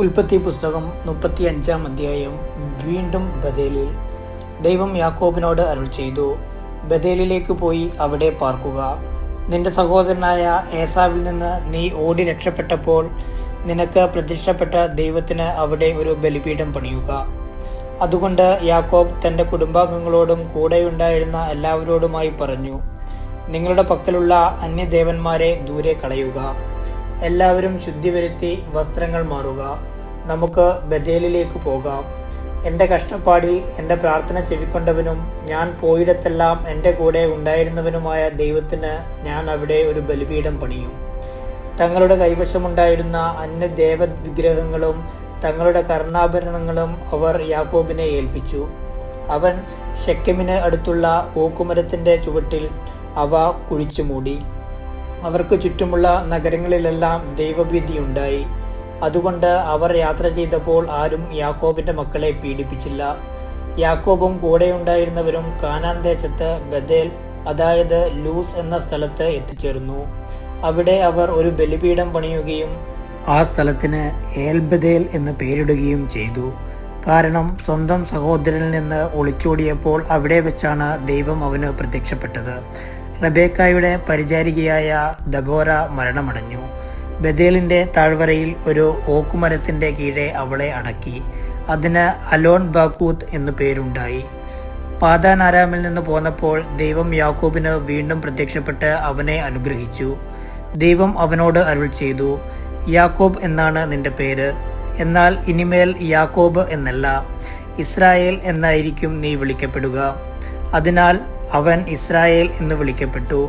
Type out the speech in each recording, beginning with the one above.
ഉൽപ്പത്തി പുസ്തകം 35 അധ്യായം. വീണ്ടും ബഥേലിൽ. ദൈവം യാക്കോബിനോട് അരുൾ ചെയ്തു, ബഥേലിലേക്ക് പോയി അവിടെ പാർക്കുക. നിന്റെ സഹോദരനായ ഏസാവിൽ നിന്ന് നീ ഓടി രക്ഷപ്പെട്ടപ്പോൾ നിനക്ക് പ്രത്യക്ഷപ്പെട്ട ദൈവത്തിന് അവിടെ ഒരു ബലിപീഠം പണിയുക. അതുകൊണ്ട് യാക്കോബ് തൻ്റെ കുടുംബാംഗങ്ങളോടും കൂടെയുണ്ടായിരുന്ന എല്ലാവരോടുമായി പറഞ്ഞു, നിങ്ങളുടെ പക്കലുള്ള അന്യദേവന്മാരെ ദൂരെ കളയുക. എല്ലാവരും ശുദ്ധി വരുത്തി വസ്ത്രങ്ങൾ മാറുക. നമുക്ക് ബഥേലിലേക്ക് പോകാം. എൻ്റെ കഷ്ടപ്പാടിൽ എൻ്റെ പ്രാർത്ഥന ചെവിക്കൊണ്ടവനും ഞാൻ പോയിടത്തെല്ലാം എൻ്റെ കൂടെ ഉണ്ടായിരുന്നവനുമായ ദൈവത്തിന് ഞാൻ അവിടെ ഒരു ബലിപീഠം പണിയും. തങ്ങളുടെ കൈവശമുണ്ടായിരുന്ന അന്യദേവ വിഗ്രഹങ്ങളും തങ്ങളുടെ കർണാഭരണങ്ങളും അവർ യാക്കോബിനെ ഏൽപ്പിച്ചു. അവൻ ശെക്കെമിന് അടുത്തുള്ള ഓക്കുമരത്തിൻ്റെ ചുവട്ടിൽ അവ കുഴിച്ചു മൂടി. അവർക്ക് ചുറ്റുമുള്ള നഗരങ്ങളിലെല്ലാം ദൈവഭീതിയുണ്ടായി. അതുകൊണ്ട് അവർ യാത്ര ചെയ്തപ്പോൾ ആരും യാക്കോബിന്റെ മക്കളെ പീഡിപ്പിച്ചില്ല. യാക്കോബും കൂടെയുണ്ടായിരുന്നവരും കാനാൻ ദേശത്ത് ബഥേൽ, അതായത് ലൂസ് എന്ന സ്ഥലത്ത് എത്തിച്ചേർന്നു. അവിടെ അവർ ഒരു ബലിപീഠം പണിയുകയും ആ സ്ഥലത്തിന് ഏൽബഥേൽ എന്ന് പേരിടുകയും ചെയ്തു. കാരണം സ്വന്തം സഹോദരനിൽ നിന്ന് ഒളിച്ചോടിയപ്പോൾ അവിടെ വെച്ചാണ് ദൈവം അവന് പ്രത്യക്ഷപ്പെട്ടത്. റബേക്കായുടെ പരിചാരികയായ ദബോര മരണമടഞ്ഞു. ബഥേലിന്റെ താഴ്വരയിൽ ഒരു ഓക്കുമരത്തിന്റെ കീഴെ അവളെ അടക്കി. അതിന് അലോൺ ബാക്കൂത്ത് എന്നു പേരുണ്ടായി. പാദാൻ ആരാമിൽ നിന്ന് പോന്നപ്പോൾ ദൈവം യാക്കോബിന് വീണ്ടും പ്രത്യക്ഷപ്പെട്ട് അവനെ അനുഗ്രഹിച്ചു. ദൈവം അവനോട് അരുൾ ചെയ്തു, യാക്കോബ് എന്നാണ് നിന്റെ പേര്, എന്നാൽ ഇനിമേൽ യാക്കോബ് എന്നല്ല, ഇസ്രായേൽ എന്നായിരിക്കും നീ വിളിക്കപ്പെടുക. അതിനാൽ അവൻ ഇസ്രായേൽ എന്ന് വിളിക്കപ്പെട്ടു.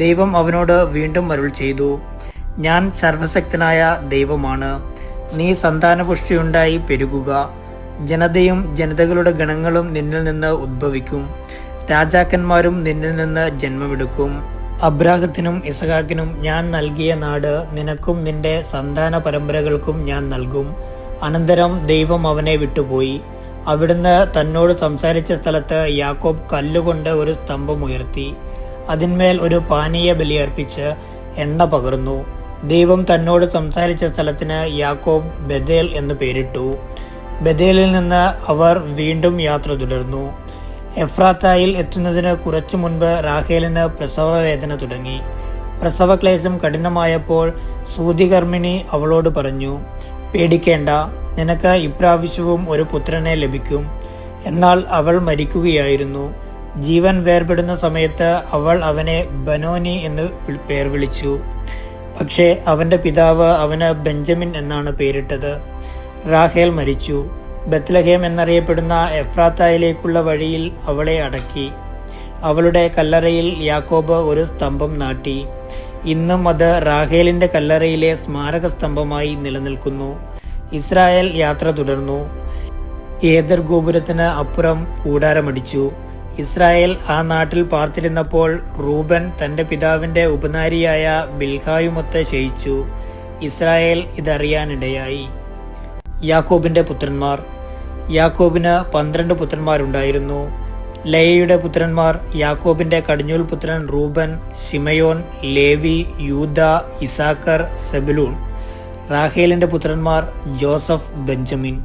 ദൈവം അവനോട് വീണ്ടും അരുൾ ചെയ്തു, ഞാൻ സർവശക്തനായ ദൈവമാണ്. നീ സന്താനപുഷ്ടിയുണ്ടായി പെരുകുക. ജനതയും ജനതകളുടെ ഗണങ്ങളും നിന്നിൽ നിന്ന് ഉദ്ഭവിക്കും. രാജാക്കന്മാരും നിന്നിൽ നിന്ന് ജന്മമെടുക്കും. അബ്രാഹത്തിനും ഇസഹാക്കിനും ഞാൻ നൽകിയ നാട് നിനക്കും നിന്റെ സന്താന പരമ്പരകൾക്കും ഞാൻ നൽകും. അനന്തരം ദൈവം അവനെ വിട്ടുപോയി. അവിടുന്ന് തന്നോട് സംസാരിച്ച സ്ഥലത്ത് യാക്കോബ് കല്ലുകൊണ്ട് ഒരു സ്തംഭം ഉയർത്തി. അതിന്മേൽ ഒരു പാനീയ ബലിയർപ്പിച്ച് എണ്ണ പകർന്നു. ദൈവം തന്നോട് സംസാരിച്ച സ്ഥലത്തിന് യാക്കോബ് ബഥേൽ എന്ന് പേരിട്ടു. ബഥേലിൽ നിന്ന് അവർ വീണ്ടും യാത്ര തുടർന്നു. എഫ്രാത്തായിൽ എത്തുന്നതിന് കുറച്ചു മുൻപ് റാഹേലിന് പ്രസവവേദന തുടങ്ങി. പ്രസവക്ലേശം കഠിനമായപ്പോൾ സൂതികർമ്മിണി അവളോട് പറഞ്ഞു, പേടിക്കേണ്ട, നിനക്ക് ഇപ്രാവശ്യവും ഒരു പുത്രനെ ലഭിക്കും. എന്നാൽ അവൾ മരിക്കുകയായിരുന്നു. ജീവൻ വേർപെടുന്ന സമയത്ത് അവൾ അവനെ ബനോനി എന്ന് പേർ വിളിച്ചു. പക്ഷേ അവൻ്റെ പിതാവ് അവന് ബെഞ്ചമിൻ എന്നാണ് പേരിട്ടത്. റാഹേൽ മരിച്ചു. ബത്ലഹേം എന്നറിയപ്പെടുന്ന എഫ്രാത്തായിലേക്കുള്ള വഴിയിൽ അവളെ അടക്കി. അവളുടെ കല്ലറയിൽ യാക്കോബ് ഒരു സ്തംഭം നാട്ടി. ഇന്നും അത് റാഹേലിൻ്റെ കല്ലറയിലെ സ്മാരക സ്തംഭമായി നിലനിൽക്കുന്നു. ഇസ്രായേൽ യാത്ര തുടർന്നു. ഏദർ ഗോപുരത്തിന് അപ്പുറം കൂടാരമടിച്ചു. ഇസ്രായേൽ ആ നാട്ടിൽ പാർത്തിരുന്നപ്പോൾ റൂബൻ തൻ്റെ പിതാവിൻ്റെ ഉപനാരിയായ ബിൽഹായുമൊത്ത് ശയിച്ചു. ഇസ്രായേൽ ഇതറിയാനിടയായി. യാക്കോബിൻ്റെ പുത്രന്മാർ. യാക്കോബിന് 12 പുത്രന്മാരുണ്ടായിരുന്നു. ലയയുടെ പുത്രന്മാർ യാക്കോബിൻ്റെ കടിഞ്ഞൂൽ പുത്രൻ റൂബൻ, ശിമയോൻ, ലേവി, യൂദ, ഇസാക്കർ, സെബുലൂൺ. റാഹേലിൻ്റെ പുത്രന്മാർ ജോസഫ്, ബെഞ്ചമിൻ.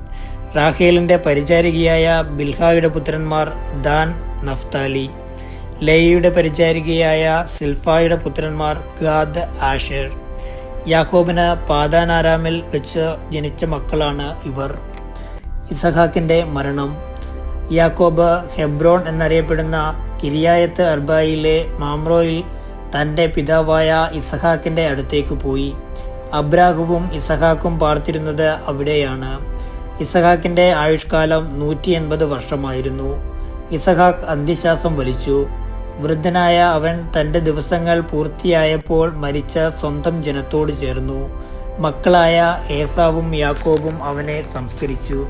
റാഹേലിൻ്റെ പരിചാരികയായ ബിൽഹായുടെ പുത്രന്മാർ ദാൻ, നഫ്താലി. ലേയയുടെ പരിചാരികയായ സിൽഫായുടെ പുത്രന്മാർ ഗാദ്, ആഷേർ. യാക്കോബിന് പാദാൻ ആരാമിൽ വെച്ച് ജനിച്ച മക്കളാണ് ഇവർ. ഇസഹാക്കിൻ്റെ മരണം. യാക്കോബ് ഹെബ്രോൺ എന്നറിയപ്പെടുന്ന കിരിയായത്ത് അർബായിലെ മാമ്രോയിൽ തൻ്റെ പിതാവായ ഇസഹാക്കിൻ്റെ അടുത്തേക്ക് പോയി. അബ്രാഹവും ഇസഹാക്കും പാർത്തിരുന്നത് അവിടെയാണ്. ഇസഹാക്കിൻ്റെ ആയുഷ്കാലം 180 വർഷമായിരുന്നു. ഇസഹാക്ക് അന്ത്യശ്വാസം വലിച്ചു. വൃദ്ധനായ അവൻ തൻ്റെ ദിവസങ്ങൾ പൂർത്തിയായപ്പോൾ മരിച്ച സ്വന്തം ജനത്തോട് ചേർന്നു. മക്കളായ ഏസാവും യാക്കോബും അവനെ സംസ്കരിച്ചു.